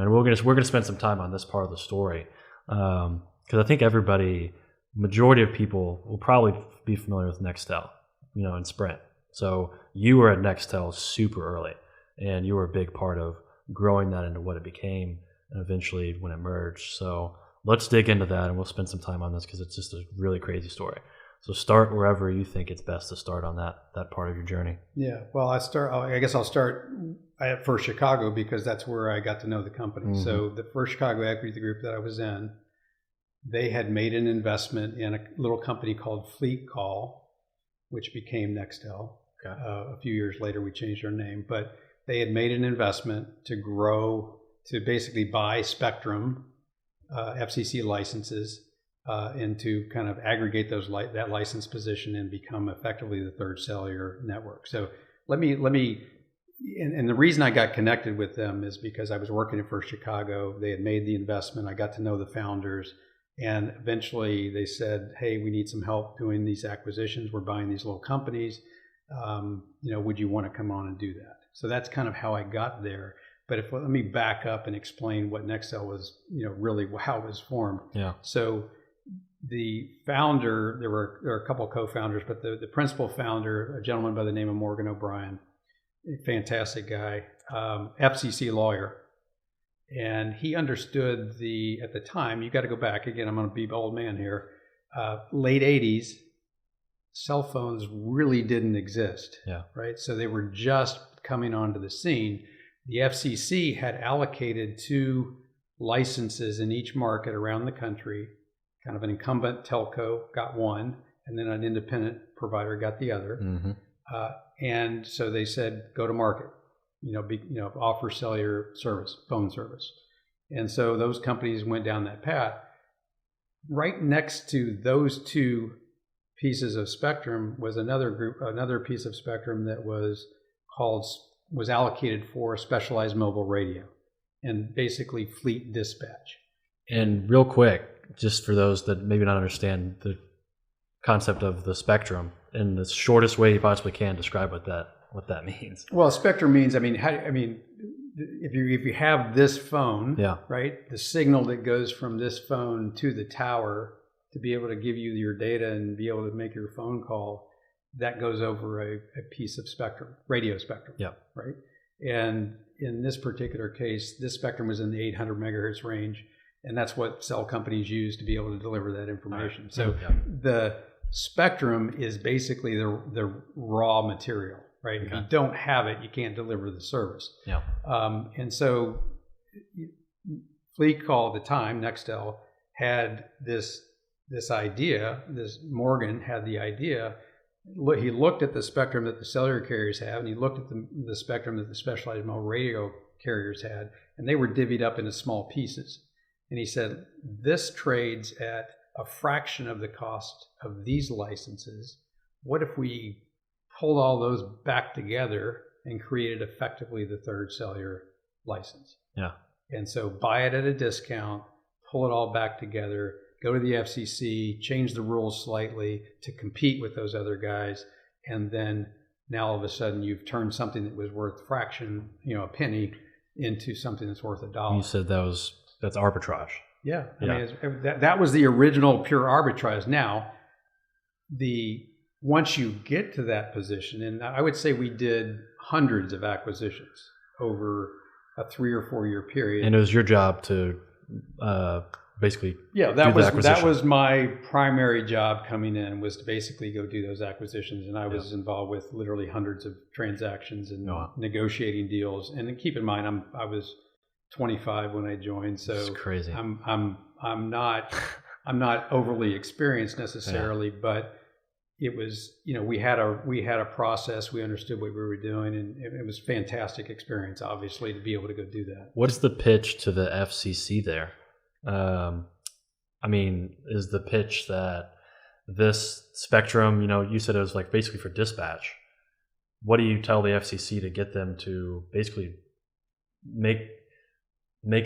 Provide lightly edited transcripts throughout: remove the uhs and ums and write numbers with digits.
man. We're gonna spend some time on this part of the story because I think majority of people will probably be familiar with Nextel, and Sprint. So you were at Nextel super early, and you were a big part of growing that into what it became, and eventually when it merged. So let's dig into that, and we'll spend some time on this because it's just a really crazy story. So start wherever you think it's best to start on that part of your journey. Yeah, well, I guess I'll start at First Chicago because that's where I got to know the company. Mm-hmm. So the First Chicago Equity Group that I was in, they had made an investment in a little company called Fleet Call, which became Nextel. Okay. A few years later, we changed our name, but they had made an investment to basically buy Spectrum FCC licenses and to kind of aggregate that license position and become effectively the third cellular network. So let me, and the reason I got connected with them is because I was working at First Chicago. They had made the investment. I got to know the founders, and eventually they said, "Hey, we need some help doing these acquisitions. We're buying these little companies. Would you want to come on and do that?" So that's kind of how I got there. But let me back up and explain what Nextel was, really how it was formed. Yeah. So the founder, there are a couple of co-founders, but the principal founder, a gentleman by the name of Morgan O'Brien, a fantastic guy, FCC lawyer. And he understood at the time, you got to go back again, I'm going to be old man here, late 80s, cell phones really didn't exist. Yeah. Right. So they were just coming onto the scene. The FCC had allocated 2 licenses in each market around the country. Kind of an incumbent telco got one, and then an independent provider got the other. Mm-hmm. And so they said, go to market, offer cellular service, phone service. And so those companies went down that path. Right next to those 2 pieces of spectrum was another piece of spectrum that was allocated for specialized mobile radio and basically fleet dispatch. And real quick, just for those that maybe not understand the concept of the spectrum, in the shortest way you possibly can, describe what that means. Well, spectrum means, if you have this phone, yeah, right, the signal that goes from this phone to the tower to be able to give you your data and be able to make your phone call, that goes over a piece of spectrum, radio spectrum. Yeah. Right. And in this particular case, this spectrum was in the 800 megahertz range, and that's what cell companies use to be able to deliver that information. Right. So the spectrum is basically the raw material, right? Okay. If you don't have it, you can't deliver the service. Yeah. And so Fleet Call at the time, Nextel, had this idea. Morgan had the idea. He looked at the spectrum that the cellular carriers have, and he looked at the spectrum that the specialized mobile radio carriers had, and they were divvied up into small pieces. And he said, this trades at a fraction of the cost of these licenses. What if we pulled all those back together and created effectively the third cellular license? Yeah. And so buy it at a discount, pull it all back together, go to the FCC, change the rules slightly to compete with those other guys, and then now all of a sudden you've turned something that was worth a fraction, a penny, into something that's worth $1. You said that's arbitrage. Yeah. I mean, that was the original pure arbitrage. Now, once you get to that position, and I would say we did hundreds of acquisitions over a 3 or 4 year period. And it was your job to basically that was my primary job coming in, was to basically go do those acquisitions. And I was involved with literally hundreds of transactions and negotiating deals. And then keep in mind, I was 25 when I joined, so it's crazy. I'm not overly experienced necessarily, but it was, we had a process. We understood what we were doing, and it was a fantastic experience, obviously, to be able to go do that. What's the pitch to the FCC there? Is the pitch that this spectrum, you said it was like basically for dispatch. What do you tell the FCC to get them to basically make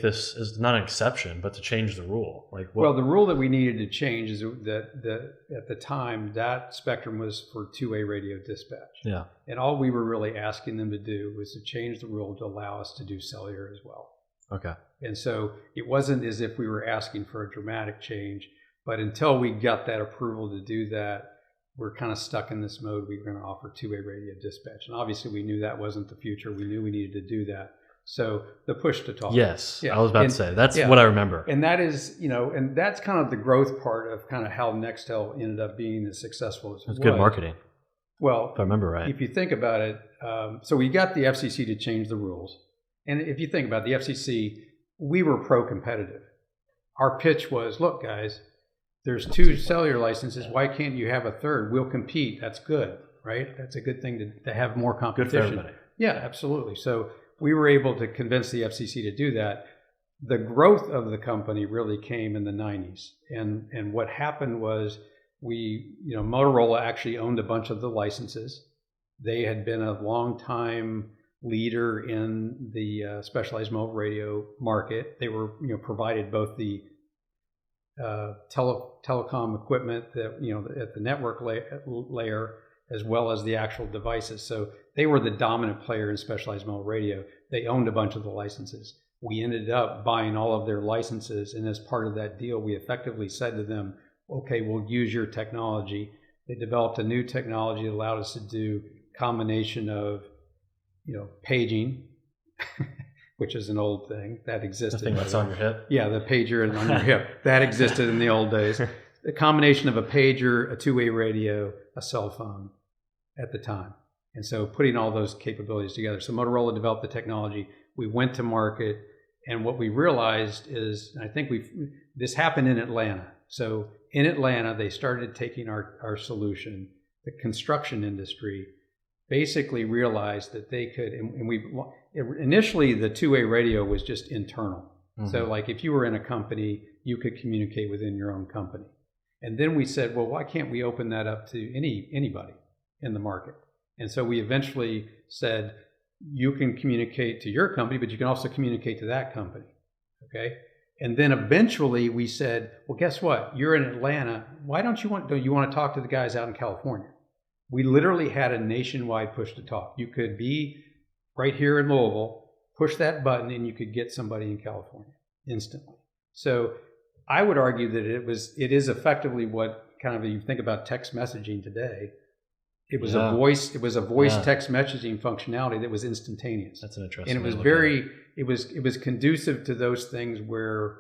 this is not an exception, but to change the rule? Well, the rule that we needed to change is that at the time that spectrum was for two-way radio dispatch. Yeah. And all we were really asking them to do was to change the rule to allow us to do cellular as well. Okay. And so it wasn't as if we were asking for a dramatic change, but until we got that approval to do that, we're kind of stuck in this mode. We were going to offer two-way radio dispatch. And obviously we knew that wasn't the future. We knew we needed to do that. So the push to talk. Yes. Yeah. I was about to say, that's what I remember. And that is, and that's kind of the growth part of kind of how Nextel ended up being as successful as it was. It's good marketing. Well, if I remember right. If you think about it, so we got the FCC to change the rules. And if you think about the FCC, we were pro-competitive. Our pitch was, look, guys, there's 2 cellular licenses. Why can't you have a third? We'll compete. That's good, right? That's a good thing to have more competition. Good for everybody. Yeah, absolutely. So we were able to convince the FCC to do that. The growth of the company really came in the 90s. And what happened was Motorola actually owned a bunch of the licenses. They had been a long time leader in the specialized mobile radio market. They were, provided both the telecom equipment that, at the network layer, as well as the actual devices. So they were the dominant player in specialized mobile radio. They owned a bunch of the licenses. We ended up buying all of their licenses. And as part of that deal, we effectively said to them, okay, we'll use your technology. They developed a new technology that allowed us to do combination of, paging, which is an old thing that existed. The thing that's on your hip? Yeah, the pager on your hip. That existed in the old days. The combination of a pager, a two-way radio, a cell phone at the time. And so putting all those capabilities together. So Motorola developed the technology. We went to market. And what we realized is, and I think this happened in Atlanta. So in Atlanta, they started taking our solution. The construction industry basically realized that they could, initially the two-way radio was just internal. Mm-hmm. So like if you were in a company, you could communicate within your own company. And then we said, well, why can't we open that up to anybody in the market? And so we eventually said, you can communicate to your company, but you can also communicate to that company, okay? And then eventually we said, well, guess what? You're in Atlanta. Why don't you want to talk to the guys out in California? We literally had a nationwide push to talk. You could be right here in Louisville, push that button, and you could get somebody in California instantly. So I would argue that it is effectively what kind of, you think about text messaging today. It was a voice text messaging functionality that was instantaneous. That's an interesting. And it was it was conducive to those things where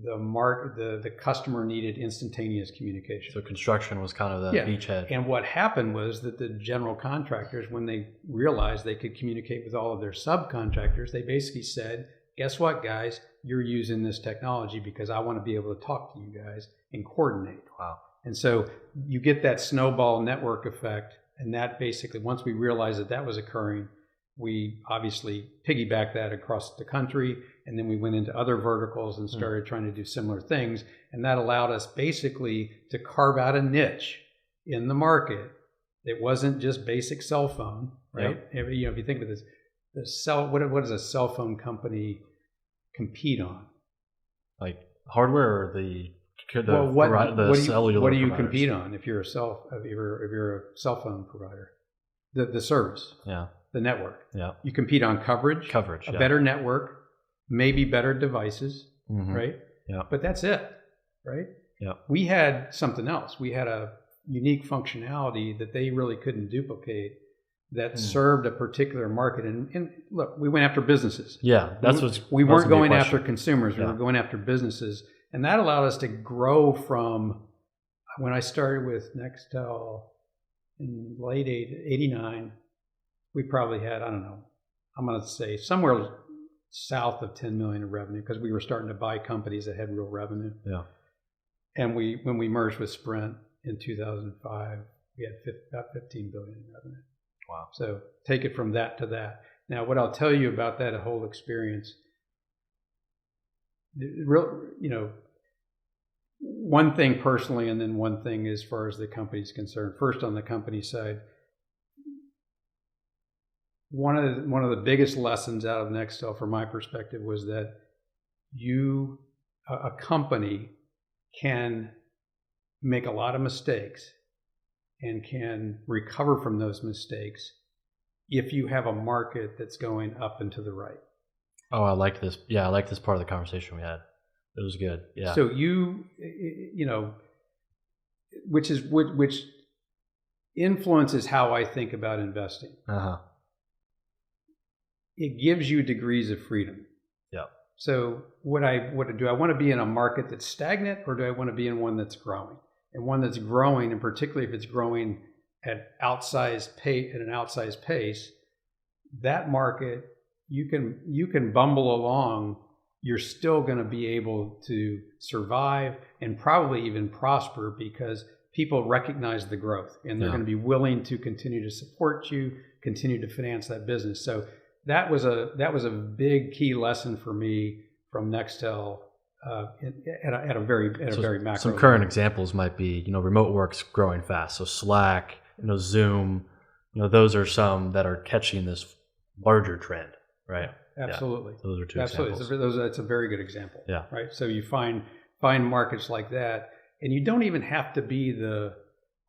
the customer needed instantaneous communication. So construction was kind of the beachhead. And what happened was that the general contractors, when they realized they could communicate with all of their subcontractors, they basically said, guess what, guys? You're using this technology because I want to be able to talk to you guys and coordinate. Wow. And so you get that snowball network effect. And that basically, once we realized that was occurring, we obviously piggybacked that across the country. And then we went into other verticals and started trying to do similar things. And that allowed us basically to carve out a niche in the market. It wasn't just basic cell phone, right? Yep. If you think of this, what does a cell phone company compete on? Like hardware or the cellular what do you providers? compete on if you're a cell phone provider? The service, the network. Yeah, you compete on coverage, a better network, maybe better devices, right? Yeah, but that's it, right? Yeah, we had something else. We had a unique functionality that they really couldn't duplicate that served a particular market. And look, we went after businesses. Yeah, we weren't going after consumers. We were going after businesses. And that allowed us to grow from when I started with Nextel in late 89, we probably had, I don't know, I'm going to say somewhere south of 10 million in revenue because we were starting to buy companies that had real revenue. Yeah. And when we merged with Sprint in 2005, we had about 15 billion in revenue. Wow. So take it from that to that. Now, what I'll tell you about that whole experience, one thing personally, and then one thing as far as the company's concerned. First, on the company side, one of the biggest lessons out of Nextel, from my perspective, was that a company can make a lot of mistakes and can recover from those mistakes if you have a market that's going up and to the right. Oh, I like this. Yeah, I like this part of the conversation we had. It was good. Yeah. So which influences how I think about investing. It gives you degrees of freedom. Yeah. So do I want to be in a market that's stagnant, or do I want to be in one that's growing? And one that's growing, and particularly if it's growing at an outsized pace, that market, you can bumble along. You're still going to be able to survive and probably even prosper because people recognize the growth and they're going to be willing to continue to support you, continue to finance that business. So that was a big key lesson for me from Nextel at a very macro. Some current examples might be, remote work's growing fast. So Slack, Zoom, those are some that are catching this larger trend, right? Absolutely. Yeah. Those are two examples. That's a very good example. Yeah. Right. So you find markets like that, and you don't even have to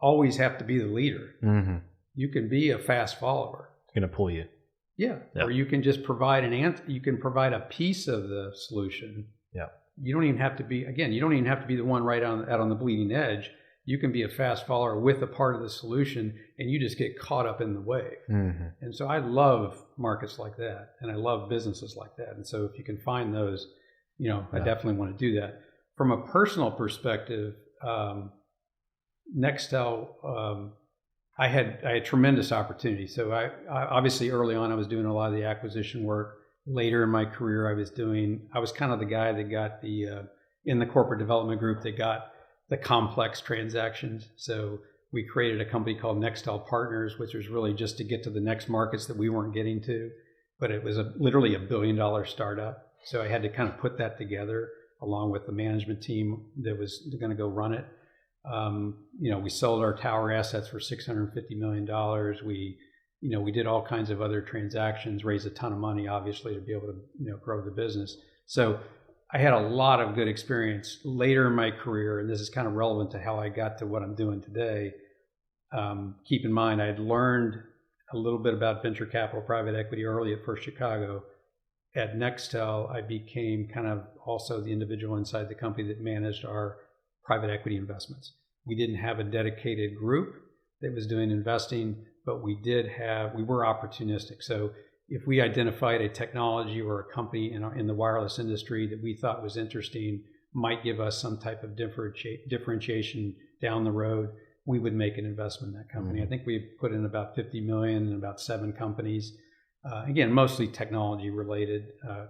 always have to be the leader. Mm-hmm. You can be a fast follower. It's going to pull you. Yeah. Or you can just provide you can provide a piece of the solution. Yeah. You don't even have to be the one right out on the bleeding edge. You can be a fast follower with a part of the solution, and you just get caught up in the wave. Mm-hmm. And so I love markets like that, and I love businesses like that. And so if you can find those, I definitely want to do that. From a personal perspective, Nextel, I had tremendous opportunity. So I obviously early on I was doing a lot of the acquisition work. Later in my career, I was kind of the guy that got in the corporate development group that got the complex transactions. So we created a company called Nextel Partners, which was really just to get to the next markets that we weren't getting to. But it was literally $1 billion startup. So I had to kind of put that together along with the management team that was going to go run it. We sold our tower assets for $650 million. We did all kinds of other transactions, raised a ton of money, obviously, to be able to grow the business. So I had a lot of good experience later in my career, and this is kind of relevant to how I got to what I'm doing today. Keep in mind, I had learned a little bit about venture capital, private equity early at First Chicago. At Nextel, I became kind of also the individual inside the company that managed our private equity investments. We didn't have a dedicated group that was doing investing, but we were opportunistic. So if we identified a technology or a company in the wireless industry that we thought was interesting, might give us some type of differentiation down the road, we would make an investment in that company. Mm-hmm. I think we put in about $50 million in about 7 companies. Again, mostly technology related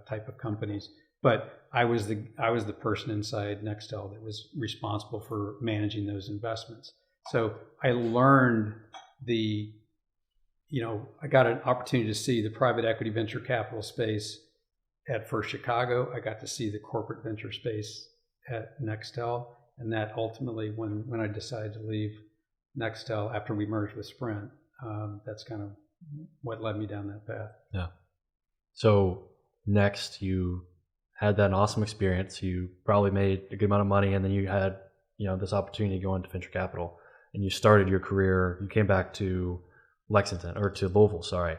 type of companies. But I was the person inside Nextel that was responsible for managing those investments. So I learned I got an opportunity to see the private equity venture capital space at First Chicago. I got to see the corporate venture space at Nextel. And that ultimately, when I decided to leave Nextel after we merged with Sprint, that's kind of what led me down that path. Yeah. So next, you had that awesome experience. You probably made a good amount of money, and then you had this opportunity to go into venture capital, and you started your career. You came back to Louisville, sorry.